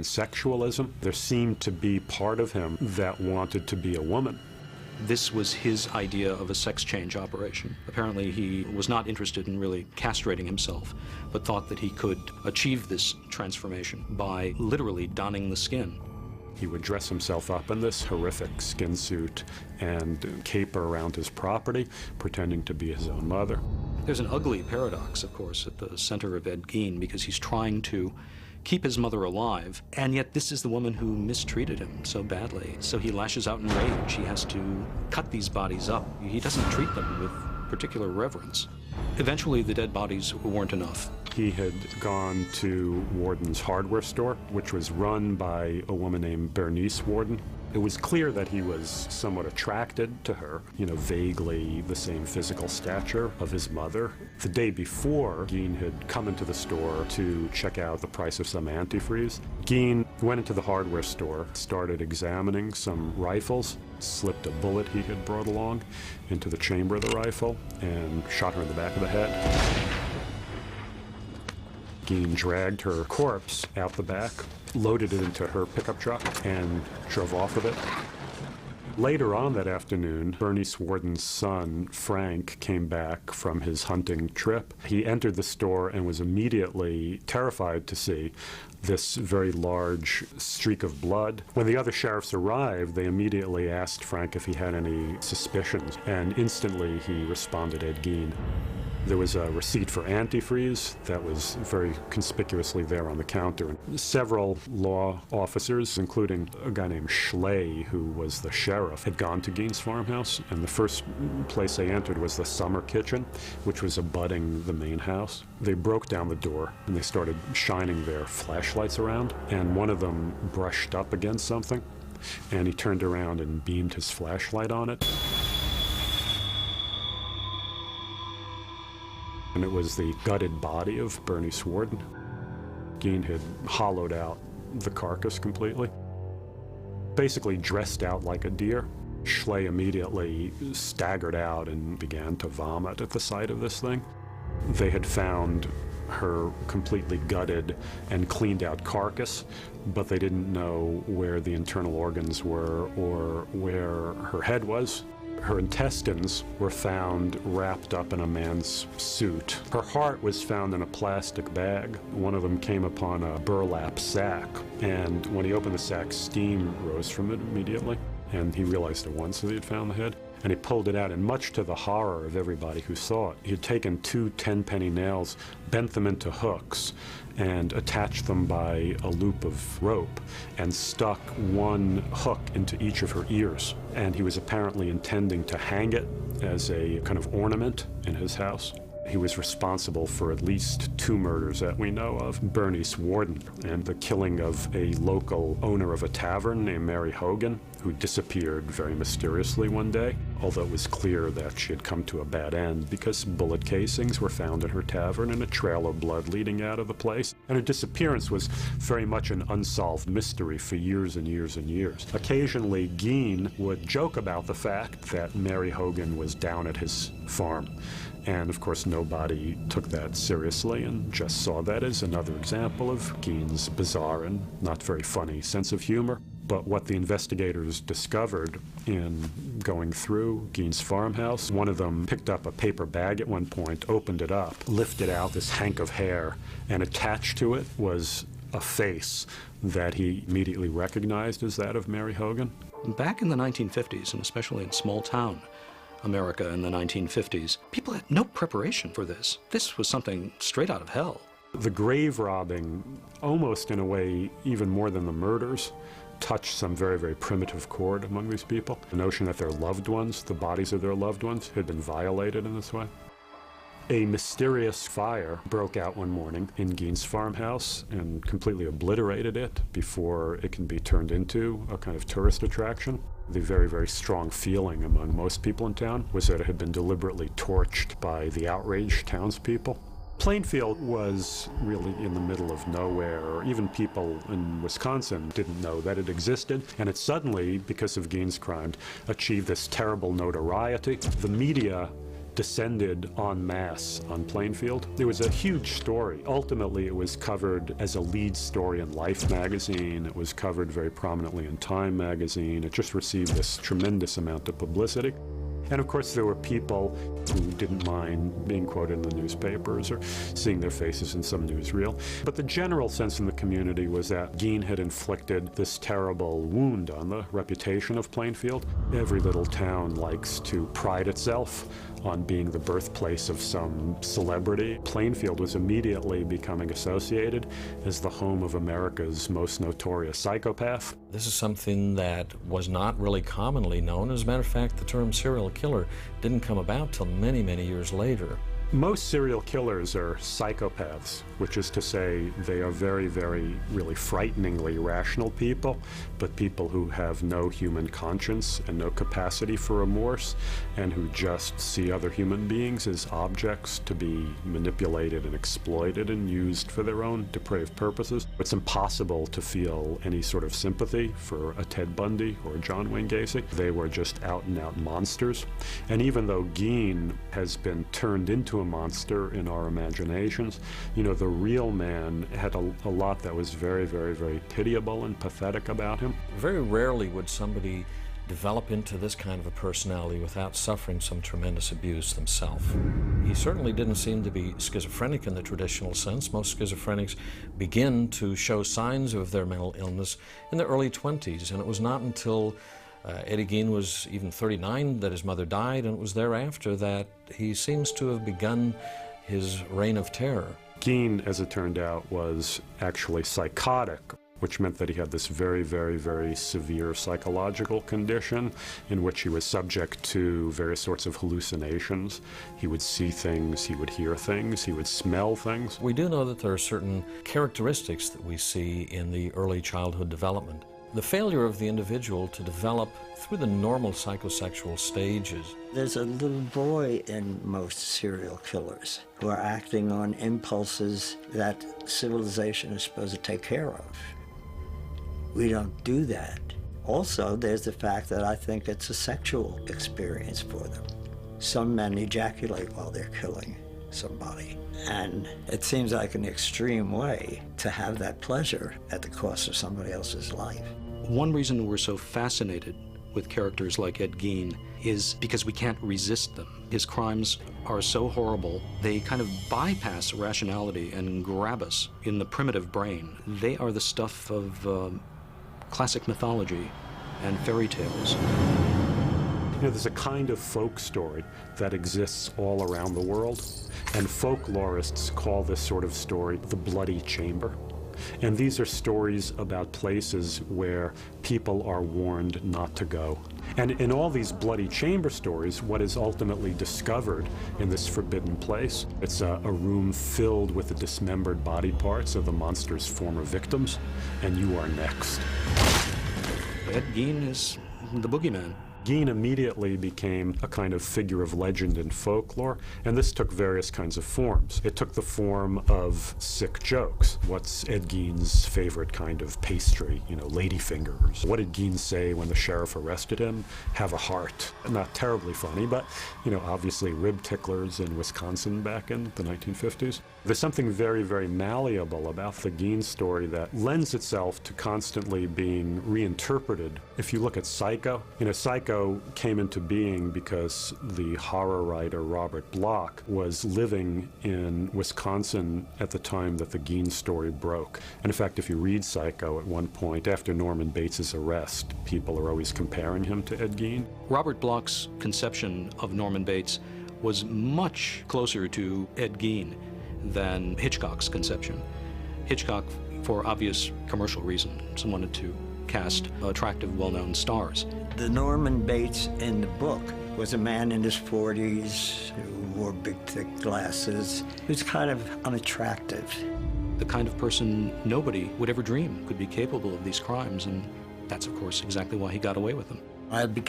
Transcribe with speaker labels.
Speaker 1: transsexualism. There seemed to be part of him that wanted to be a woman.
Speaker 2: This was his idea of a sex change operation. Apparently he was not interested in really castrating himself, but thought that he could achieve this transformation by literally donning the skin.
Speaker 1: He would dress himself up in this horrific skin suit and caper around his property, pretending to be his own mother.
Speaker 2: There's an ugly paradox, of course, at the center of Ed Gein, because he's trying to keep his mother alive, and yet this is the woman who mistreated him so badly. So he lashes out in rage. He has to cut these bodies up. He doesn't treat them with particular reverence. Eventually, the dead bodies weren't enough.
Speaker 1: He had gone to Warden's hardware store, which was run by a woman named Bernice Warden. It was clear that he was somewhat attracted to her, vaguely the same physical stature of his mother. The day before, Gein had come into the store to check out the price of some antifreeze. Gein went into the hardware store, started examining some rifles, slipped a bullet he had brought along into the chamber of the rifle, and shot her in the back of the head. Gein dragged her corpse out the back, loaded it into her pickup truck, and drove off with it. Later on that afternoon, Bernice Warden's son, Frank, came back from his hunting trip. He entered the store and was immediately terrified to see this very large streak of blood. When the other sheriffs arrived, they immediately asked Frank if he had any suspicions, and instantly he responded, Ed Gein. There was a receipt for antifreeze that was very conspicuously there on the counter. Several law officers, including a guy named Schley, who was the sheriff, had gone to Gein's farmhouse, and the first place they entered was the summer kitchen, which was abutting the main house. They broke down the door, and they started shining their flashlights around, and one of them brushed up against something, and he turned around and beamed his flashlight on it. And it was the gutted body of Bernice Warden. Gein had hollowed out the carcass completely, basically dressed out like a deer. Schley immediately staggered out and began to vomit at the sight of this thing. They had found her completely gutted and cleaned out carcass, but they didn't know where the internal organs were or where her head was. Her intestines were found wrapped up in a man's suit. Her heart was found in a plastic bag. One of them came upon a burlap sack, and when he opened the sack, steam rose from it immediately, and he realized at once that he had found the head. And he pulled it out, and much to the horror of everybody who saw it, he had taken 2 10-penny nails, bent them into hooks, and attached them by a loop of rope, and stuck one hook into each of her ears. And he was apparently intending to hang it as a kind of ornament in his house. He was responsible for at least 2 murders that we know of. Bernice Warden, and the killing of a local owner of a tavern named Mary Hogan, who disappeared very mysteriously one day, although it was clear that she had come to a bad end because bullet casings were found in her tavern and a trail of blood leading out of the place. And her disappearance was very much an unsolved mystery for years and years and years. Occasionally, Gein would joke about the fact that Mary Hogan was down at his farm. And of course, nobody took that seriously and just saw that as another example of Gein's bizarre and not very funny sense of humor. But what the investigators discovered in going through Gein's farmhouse, one of them picked up a paper bag at one point, opened it up, lifted out this hank of hair, and attached to it was a face that he immediately recognized as that of Mary Hogan.
Speaker 2: Back in the 1950s, and especially in small-town America in the 1950s, people had no preparation for this. This was something straight out of hell.
Speaker 1: The grave robbing, almost in a way, even more than the murders, touched some very, very primitive chord among these people. The notion that their loved ones, the bodies of their loved ones, had been violated in this way. A mysterious fire broke out one morning in Gein's farmhouse and completely obliterated it before it can be turned into a kind of tourist attraction. The very, very strong feeling among most people in town was that it had been deliberately torched by the outraged townspeople. Plainfield was really in the middle of nowhere. Even people in Wisconsin didn't know that it existed, and it suddenly, because of Gein's crime, achieved this terrible notoriety. The media descended en masse on Plainfield. It was a huge story. Ultimately, it was covered as a lead story in Life magazine. It was covered very prominently in Time magazine. It just received this tremendous amount of publicity. And of course, there were people who didn't mind being quoted in the newspapers or seeing their faces in some newsreel. But the general sense in the community was that Gein had inflicted this terrible wound on the reputation of Plainfield. Every little town likes to pride itself on being the birthplace of some celebrity. Plainfield was immediately becoming associated as the home of America's most notorious psychopath.
Speaker 3: This is something that was not really commonly known. As a matter of fact, the term serial killer didn't come about till many, many years later.
Speaker 1: Most serial killers are psychopaths, which is to say they are very, very, really frighteningly rational people, but people who have no human conscience and no capacity for remorse, and who just see other human beings as objects to be manipulated and exploited and used for their own depraved purposes. It's impossible to feel any sort of sympathy for a Ted Bundy or a John Wayne Gacy. They were just out-and-out monsters. And even though Gein has been turned into a monster in our imaginations, you know, the real man had a lot that was very, very, very pitiable and pathetic about him.
Speaker 3: Very rarely would somebody develop into this kind of a personality without suffering some tremendous abuse themselves. He certainly didn't seem to be schizophrenic in the traditional sense. Most schizophrenics begin to show signs of their mental illness in their early 20s, and it was not until Eddie Gein was even 39 that his mother died, and it was thereafter that he seems to have begun his reign of terror.
Speaker 1: Gein, as it turned out, was actually psychotic, which meant that he had this very, very, very severe psychological condition in which he was subject to various sorts of hallucinations. He would see things, he would hear things, he would smell things.
Speaker 3: We do know that there are certain characteristics that we see in the early childhood development. The failure of the individual to develop through the normal psychosexual stages.
Speaker 4: There's a little boy in most serial killers who are acting on impulses that civilization is supposed to take care of. We don't do that. Also, there's the fact that I think it's a sexual experience for them. Some men ejaculate while they're killing somebody. And it seems like an extreme way to have that pleasure at the cost of somebody else's life.
Speaker 2: One reason we're so fascinated with characters like Ed Gein is because we can't resist them. His crimes are so horrible, they kind of bypass rationality and grab us in the primitive brain. They are the stuff of classic mythology and fairy tales.
Speaker 1: You know, there's a kind of folk story that exists all around the world, and folklorists call this sort of story the bloody chamber. And these are stories about places where people are warned not to go. And in all these bloody chamber stories, what is ultimately discovered in this forbidden place, it's a room filled with the dismembered body parts of the monster's former victims, and you are next.
Speaker 2: Ed Gein is the boogeyman.
Speaker 1: Gein immediately became a kind of figure of legend in folklore, and this took various kinds of forms. It took the form of sick jokes. What's Ed Gein's favorite kind of pastry? You know, ladyfingers. What did Gein say when the sheriff arrested him? Have a heart. Not terribly funny, but, you know, obviously rib ticklers in Wisconsin back in the 1950s. There's something very, very malleable about the Gein story that lends itself to constantly being reinterpreted. If you look at Psycho, you know, Psycho came into being because the horror writer Robert Bloch was living in Wisconsin at the time that the Gein story broke. And in fact, if you read Psycho at one point, after Norman Bates' arrest, people are always comparing him to Ed Gein.
Speaker 2: Robert Bloch's conception of Norman Bates was much closer to Ed Gein than Hitchcock's conception. Hitchcock, for obvious commercial reasons, wanted to cast attractive, well-known stars.
Speaker 4: The Norman Bates in the book was a man in his 40s who wore big, thick glasses. He was kind of unattractive.
Speaker 2: The kind of person nobody would ever dream could be capable of these crimes, and that's, of course, exactly why he got away with them.
Speaker 4: I began